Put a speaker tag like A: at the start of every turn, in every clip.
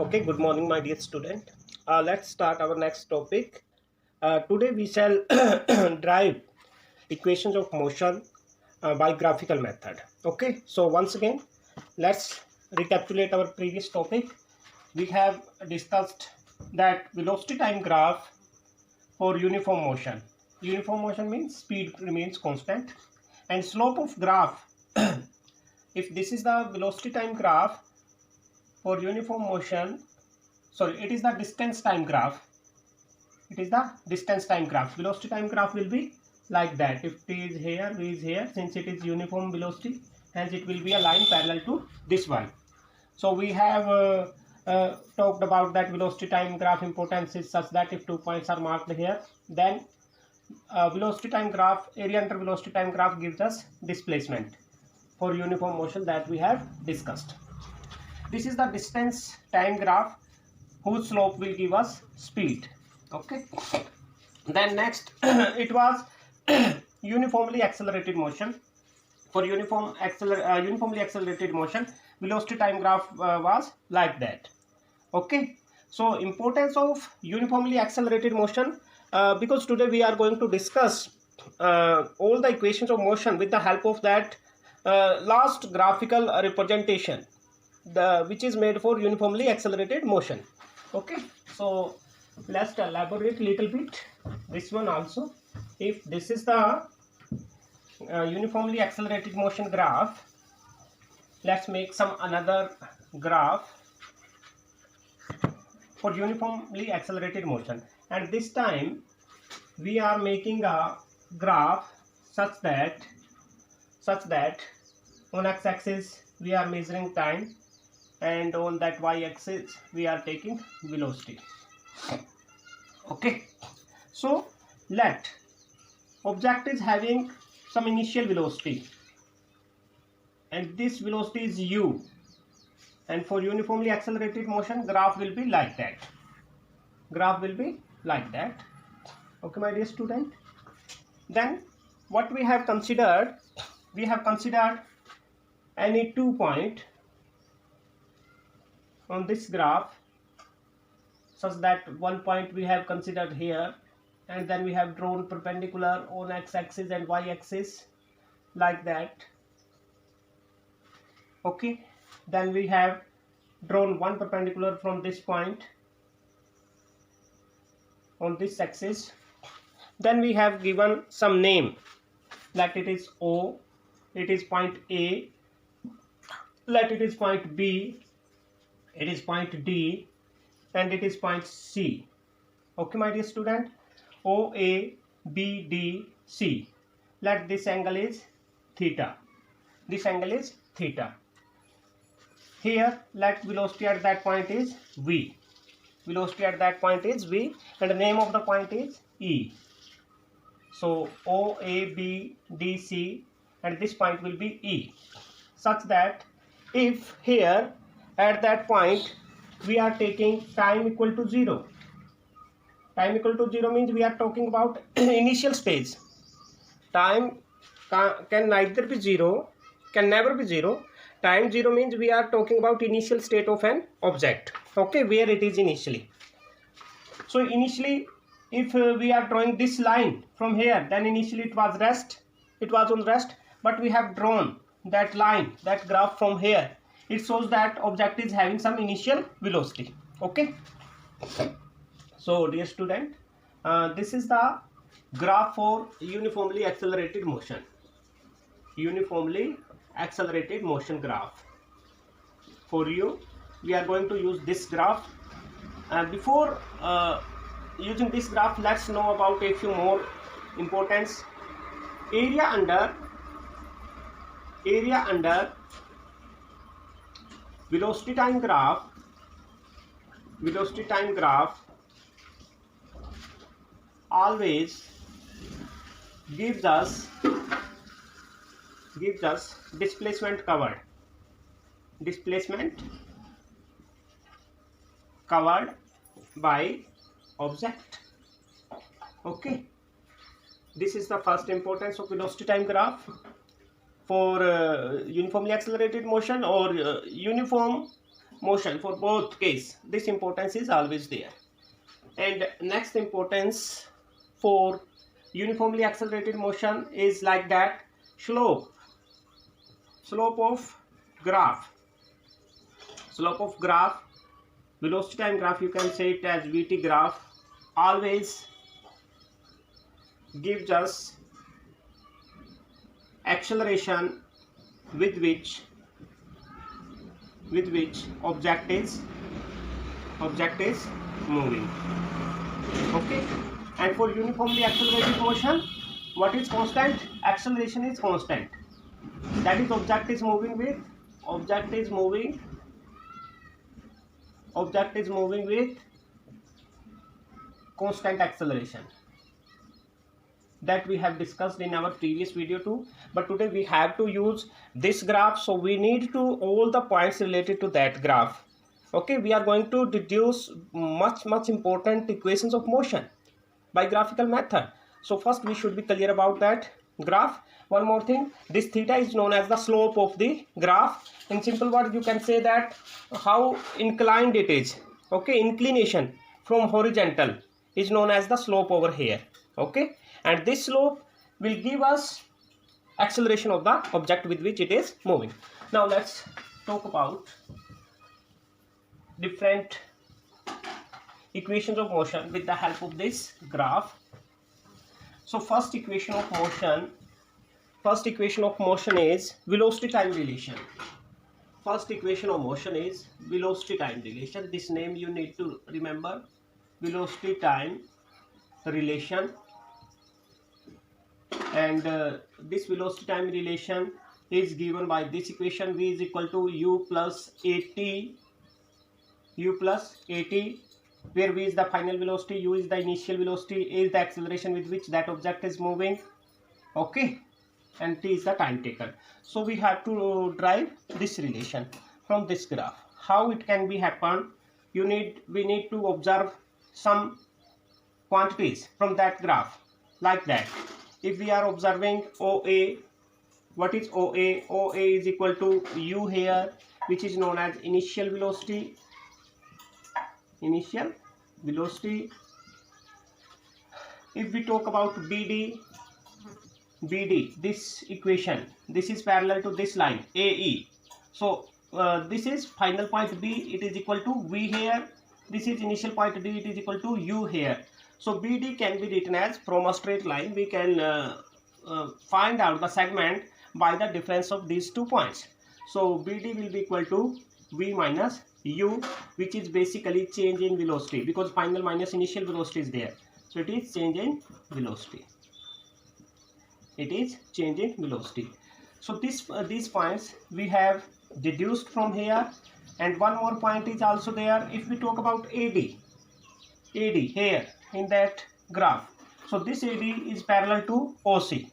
A: Okay, good morning, my dear student. Let's start our next topic. Today we shall derive equations of motion by graphical method. Okay, so once again, let's recapitulate our previous topic. We have discussed that velocity time graph for uniform motion. Uniform motion means speed remains constant, and slope of graph. If this is the velocity time graph for uniform motion, sorry, it is the distance time graph. It is the distance time graph. Velocity time graph will be like that. If t is here, v is here, since it is uniform velocity, hence it will be a line parallel to this one. So we have talked about that velocity time graph importance is such that if 2 points are marked here, then velocity time graph, area under velocity time graph gives us displacement for uniform motion that we have discussed. This is the distance time graph whose slope will give us speed. Okay, then next it was uniformly accelerated motion. For uniformly accelerated motion, velocity time graph was like that. Okay, so importance of uniformly accelerated motion, because today we are going to discuss all the equations of motion with the help of that last graphical representation, which is made for uniformly accelerated motion. Okay, so let's elaborate a little bit this one also. If this is the uniformly accelerated motion graph, let's make some another graph for uniformly accelerated motion, and this time we are making a graph such that on x-axis we are measuring time, and on that y-axis we are taking velocity. Okay, so let object is having some initial velocity, and this velocity is u, and for uniformly accelerated motion graph will be like that. Okay, my dear student, then what we have considered, any 2 point on this graph, such that 1 point we have considered here, and then we have drawn perpendicular on x-axis and y-axis like that. Okay, then we have drawn one perpendicular from this point on this axis. Then we have given some name, like it is O, it is point A, let it is point B, it is point D, and it is point C. Okay, my dear student, O, A, B, D, C. Let this angle is theta. This angle is theta. Here, let velocity at that point is V. Velocity at that point is V, and the name of the point is E. So O, A, B, D, C, and this point will be E. Such that if here at that point we are taking time equal to 0. Time equal to 0 means we are talking about initial stage. Time can neither be 0, can never be 0. Time 0 means we are talking about initial state of an object. Okay, where it is initially. So initially, if we are drawing this line from here, then initially it was rest. It was on rest, but we have drawn that line, that graph from here. It shows that object is having some initial velocity. Okay. So dear student, this is the graph for uniformly accelerated motion. Uniformly accelerated motion graph. For you, we are going to use this graph. And before using this graph, let's know about a few more importance. Area under velocity time graph always gives us displacement covered by object. Okay, this is the first importance of velocity time graph for uniformly accelerated motion or uniform motion for both case. This importance is always there. And next importance for uniformly accelerated motion is like that slope of graph. Slope of graph, velocity time graph, you can say it as VT graph, always gives us acceleration with which object is moving. Okay, and for uniformly accelerated motion, what is constant? Acceleration is constant. That is, object is moving with constant acceleration. That we have discussed in our previous video too, but today we have to use this graph, so we need to all the points related to that graph. Okay, we are going to deduce much important equations of motion by graphical method. So first we should be clear about that graph. One more thing, this theta is known as the slope of the graph. In simple word, you can say that how inclined it is. Okay, inclination from horizontal is known as the slope over here. Okay, and this slope will give us acceleration of the object with which it is moving. Now let's talk about different equations of motion with the help of this graph. So first equation of motion is velocity time relation. First equation of motion is velocity time relation. This name you need to remember, velocity time relation. And this velocity time relation is given by this equation: v is equal to u plus at, where v is the final velocity, u is the initial velocity, a is the acceleration with which that object is moving. Okay, and t is the time taken. So we have to derive this relation from this graph. How it can be happen? We need to observe some quantities from that graph, like that. If we are observing OA, what is OA? OA is equal to u here, which is known as initial velocity. If we talk about BD, this equation, this is parallel to this line AE. So this is final point B, it is equal to V here. This is initial point D, it is equal to U here. So BD can be written as, from a straight line we can find out the segment by the difference of these 2 points. So BD will be equal to V minus U, which is basically change in velocity, because final minus initial velocity is there. So it is change in velocity. So these points we have deduced from here, and one more point is also there. If we talk about AD here in that graph, so this AD is parallel to OC,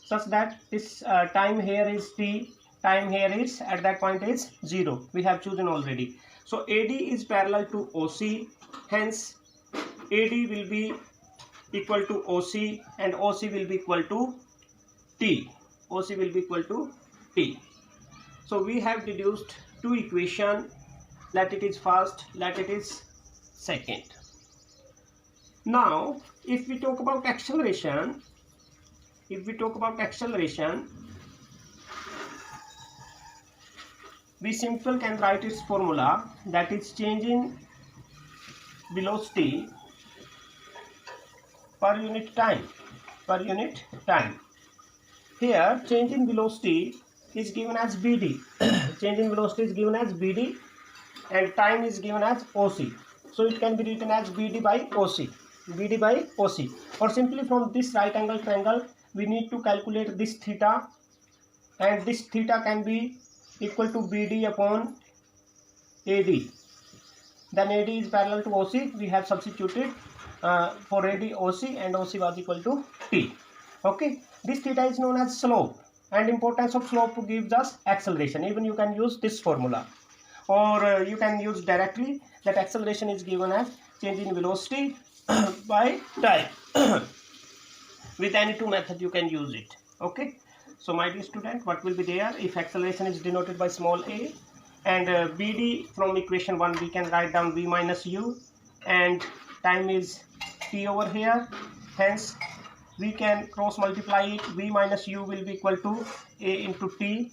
A: such that this time here is t, time here is at that point is 0. We have chosen already. So AD is parallel to OC, hence AD will be equal to OC, and OC will be equal to T. So we have deduced 2 equations. Let it is first, let it is second. Now if we talk about acceleration, we simply can write its formula, that is change in velocity per unit time. Here change in velocity is given as BD. And time is given as OC. So it can be written as BD by OC. Or simply from this right angle triangle we need to calculate this theta, and this theta can be equal to BD upon AD. Then AD is parallel to OC. We have substituted for AD OC, and OC was equal to T. Okay, this theta is known as slope, and importance of slope gives us acceleration. Even you can use this formula, or you can use directly that acceleration is given as change in velocity by time. With any 2 methods you can use it. Okay, so my dear student, what will be there if acceleration is denoted by small a? and BD from equation 1 we can write down V minus U, and time is T over here. Hence we can cross multiply it. V minus U will be equal to A into T.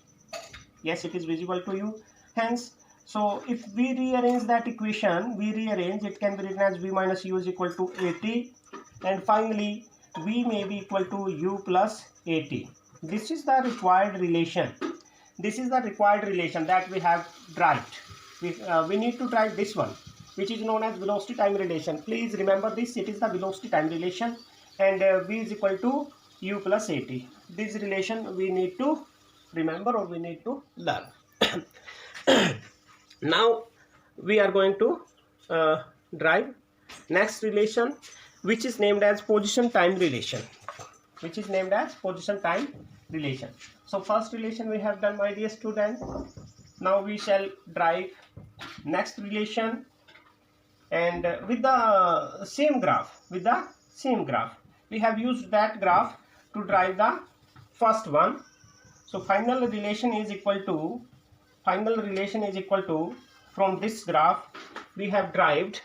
A: Yes, it is visible to you. Hence, so if we rearrange that equation, it can be written as V minus U is equal to AT, and finally V may be equal to U plus AT. This is the required relation. This is the required relation that we have derived. We need to derive this one, which is known as velocity time relation. Please remember this, it is the velocity time relation, and V is equal to U plus AT. This relation we need to remember, or we need to learn. Now we are going to derive next relation, which is named as position time relation. So first relation we have done, my dear student. Now we shall derive next relation, and with the same graph. We have used that graph to derive the first one. So final relation is equal to, from this graph we have derived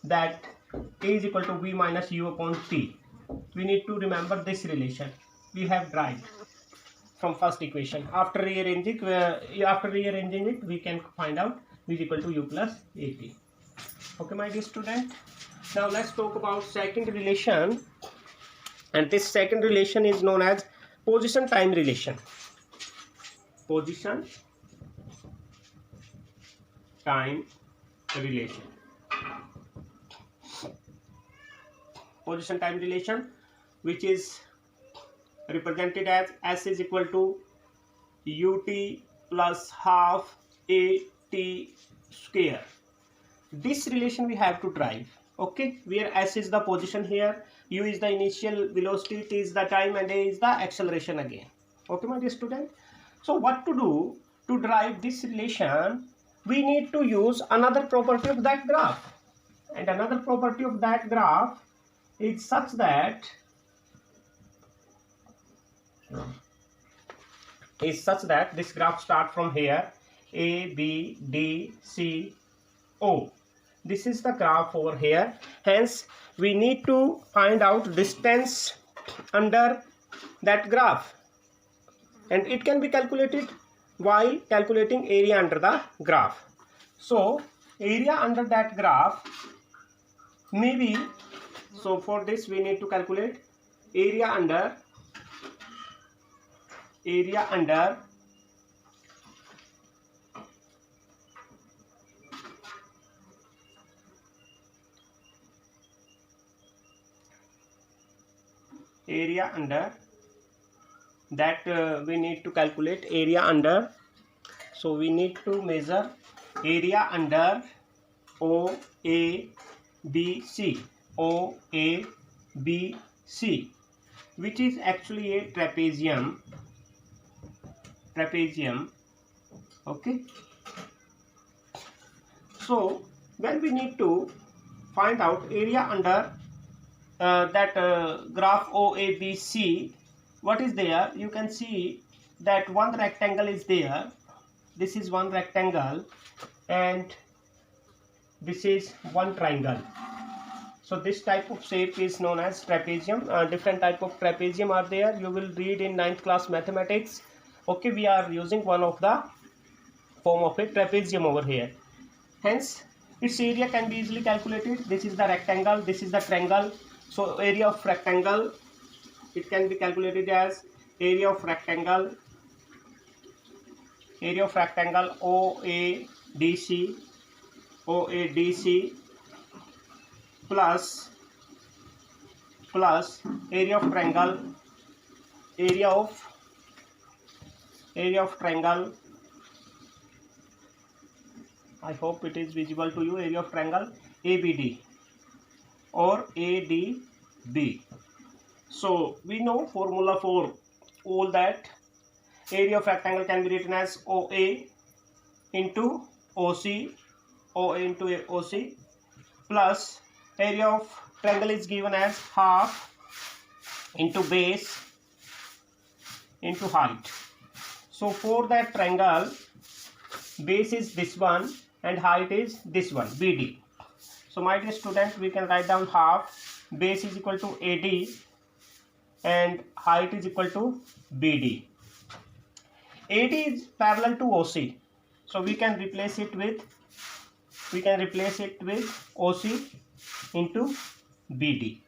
A: that A is equal to V minus U upon T. We need to remember this relation we have derived from first equation. After rearranging it, we can find out V is equal to U plus AT. Okay, my dear student. Now let's talk about second relation, and this second relation is known as position time relation. Position time relation, which is represented as S is equal to UT plus half AT square. This relation we have to derive, okay, where S is the position here, U is the initial velocity, T is the time, and A is the acceleration again. Okay, my dear student. So what to do to derive this relation? We need to use another property of that graph, and another property of that graph is such that this graph starts from here, A, B, D, C, O. This is the graph over here. Hence we need to find out distance under that graph, and it can be calculated while calculating area under the graph. So area under that graph may be, so for this we need to calculate area under that we need to calculate area under. So we need to measure area under OABC, which is actually a trapezium. Okay. So when we need to find out area under that graph OABC, what is there? You can see that one rectangle is there. This is one rectangle, and this is one triangle. So this type of shape is known as trapezium. Different type of trapezium are there. You will read in 9th class mathematics. Okay, we are using one of the form of a trapezium over here. Hence its area can be easily calculated. This is the rectangle, this is the triangle. So area of rectangle, it can be calculated as area of rectangle OADC plus area of triangle I hope it is visible to you, area of triangle ABD or ADB. So we know formula for all that. Area of rectangle can be written as OA into OC plus area of triangle is given as half into base into height. So for that triangle base is this one and height is this one, BD. So my dear student, we can write down half, base is equal to AD and height is equal to BD. AD is parallel to OC, so we can replace it with OC into BD.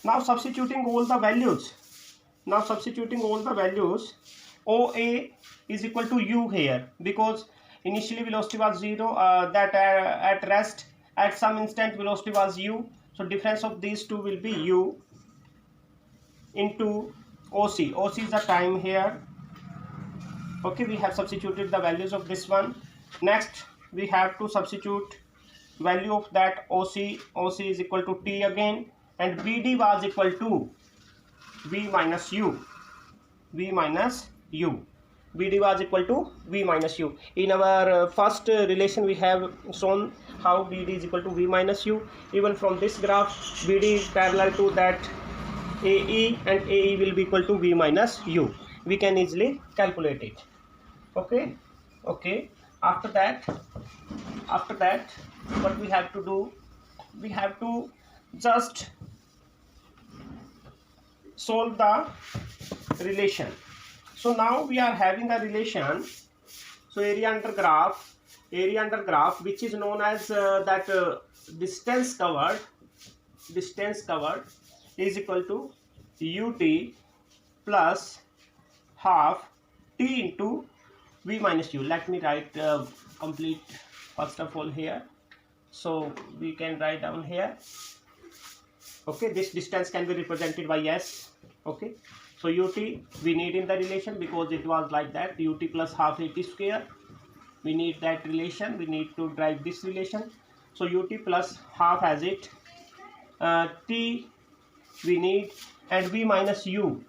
A: Now substituting all the values, OA is equal to U here, because initially velocity was 0, that at rest at some instant velocity was U, so difference of these two will be U into OC. OC is the time here. Okay, we have substituted the values of this one. Next we have to substitute value of that OC. OC is equal to T again, and BD was equal to V minus U. BD was equal to V minus U. In our first relation we have shown how BD is equal to V minus U. Even from this graph, BD is parallel to that AE, and AE will be equal to V minus U. We can easily calculate it. Okay. After that what we have to do, we have to just solve the relation. So now we are having a relation. So area under graph, which is known as distance covered is equal to UT plus half T into V minus U. Let me write complete first of all here. So we can write down here. Okay, this distance can be represented by S. Okay, so UT we need in the relation because it was like that, UT plus half AT square. We need that relation, we need to drive this relation. So UT plus half as it, T we need, and V minus U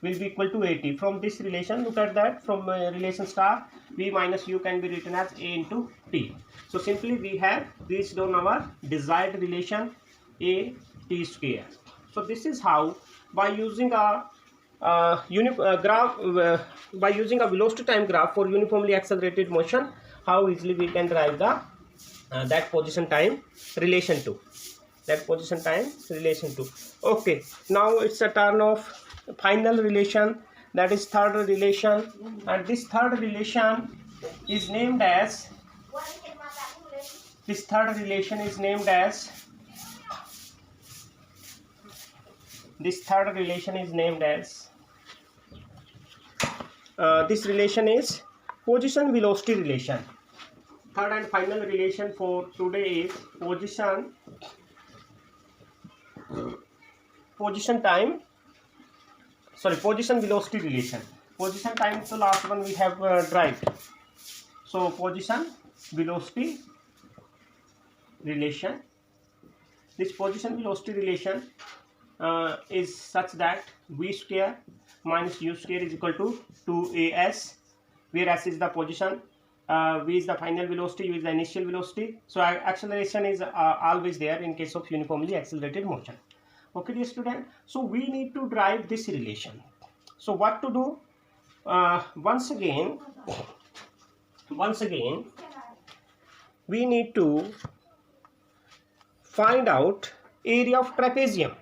A: will be equal to AT. From this relation, look at that, from relation star, V minus U can be written as A into T. So simply we have reached on our desired relation A T square. So this is how, by using a velocity time graph for uniformly accelerated motion, how easily we can derive the that position time relation to. Okay, now it's a turn of final relation, that is third relation, and this third relation is named as this relation is this relation is position velocity relation. Third and final relation for today is position velocity relation. Position time is the last one we have derived. So position velocity relation. This position velocity relation is such that V square minus U square is equal to 2AS, where S is the position, V is the final velocity, U is the initial velocity. So acceleration is always there in case of uniformly accelerated motion. Okay, dear student, so we need to derive this relation. So what to do? Once again we need to find out area of trapezium,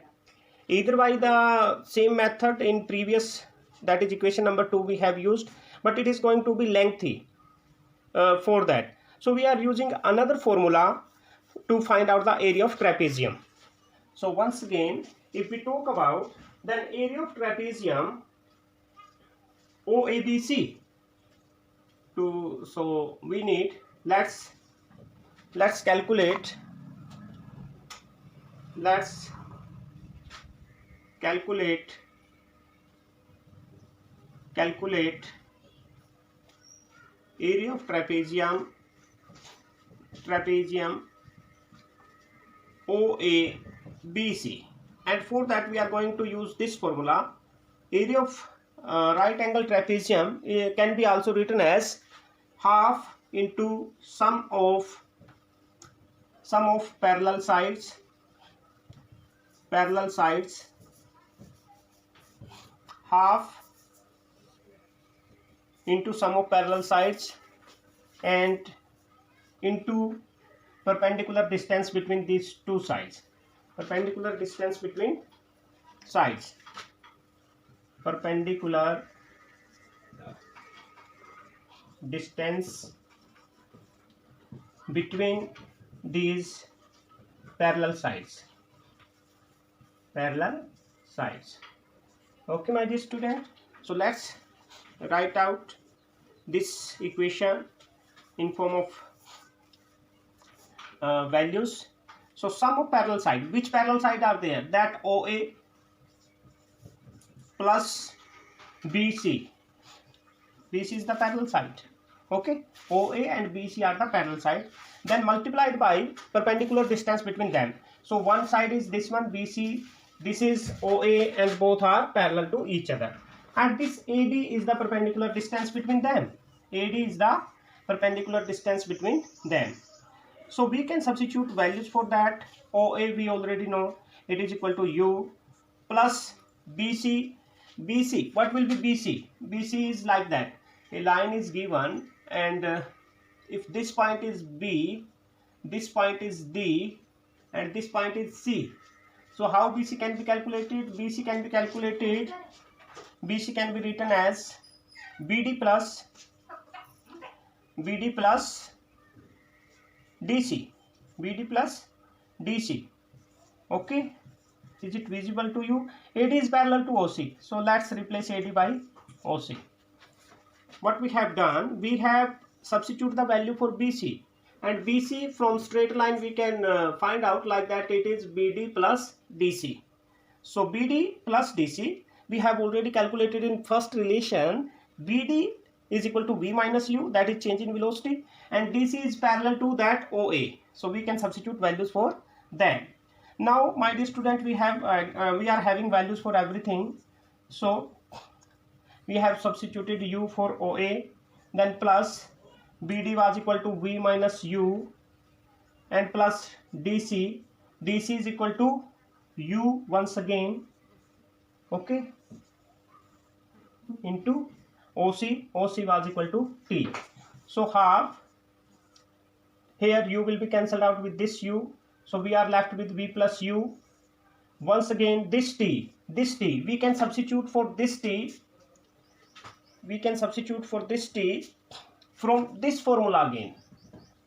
A: either by the same method in previous, that is equation number 2 we have used, but it is going to be lengthy for that. So we are using another formula to find out the area of trapezium. So once again, if we talk about then area of trapezium OABC, so we need, let's calculate area of trapezium OABC, and for that we are going to use this formula. Area of right angle trapezium can be also written as half into sum of parallel sides, half into sum of parallel sides and into perpendicular distance between these two sides. Perpendicular distance between sides. Perpendicular distance between these parallel sides. Parallel sides. Okay, my dear student. So let's write out this equation in form of values. So sum of parallel side. Which parallel side are there? That OA plus BC. BC is the parallel side. Okay, OA and BC are the parallel side. Then multiplied by perpendicular distance between them. So one side is this one, BC. This is OA, and both are parallel to each other. And this AD is the perpendicular distance between them. AD is the perpendicular distance between them. So we can substitute values for that. OA we already know, it is equal to U plus BC. BC, what will be BC? BC is like that. A line is given, and if this point is B, this point is D, and this point is C. So how BC can be calculated? BC can be calculated, BC can be written as BD plus DC. BD plus DC. Okay, is it visible to you? AD is parallel to OC, so let's replace AD by OC. What we have done, we have substitute the value for BC, and BC from straight line we can find out like that. It is BD plus DC. So BD plus DC we have already calculated in first relation. BD is equal to V minus U, that is change in velocity, and DC is parallel to that OA. So we can substitute values for them. Now my dear student, we are having values for everything. So we have substituted U for OA, then plus BD was equal to V minus U, and plus DC. DC is equal to U once again, okay, into OC. OC was equal to T. So half, here U will be cancelled out with this U. So we are left with V plus U. Once again this T, we can substitute for this T. We can substitute for this T from this formula again.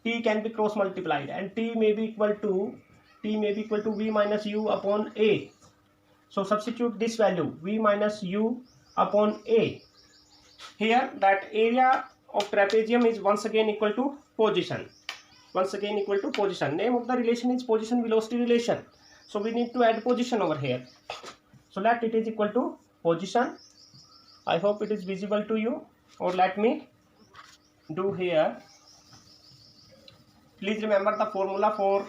A: T can be cross multiplied, and T may be equal to V minus U upon A. So substitute this value, V minus U upon A. Here that area of trapezium is once again equal to position. Name of the relation is position velocity relation. So we need to add position over here. So let it is equal to position. I hope it is visible to you, or let me do here. Please remember the formula for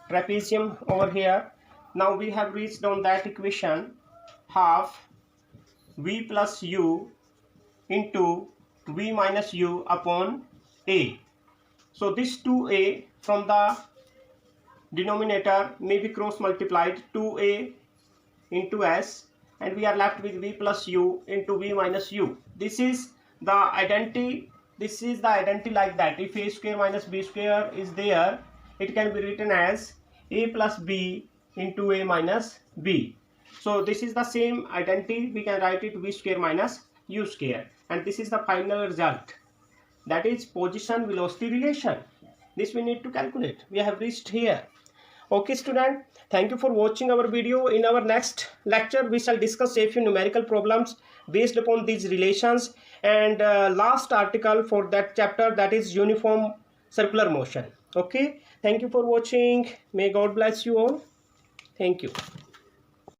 A: trapezium over here. Now we have reached on that equation, half V plus U into V minus U upon A. So this 2A from the denominator may be cross multiplied, 2A into S, and we are left with V plus U into V minus U. This is the identity. Like that. If A square minus B square is there, it can be written as A plus B into A minus B. So this is the same identity. We can write it V square minus U square, and this is the final result. That is position velocity relation. This we need to calculate. We have reached here. Okay student, thank you for watching our video. In our next lecture we shall discuss a few numerical problems based upon these relations, and last article for that chapter, that is uniform circular motion. Okay, thank you for watching. May God bless you all. Thank you.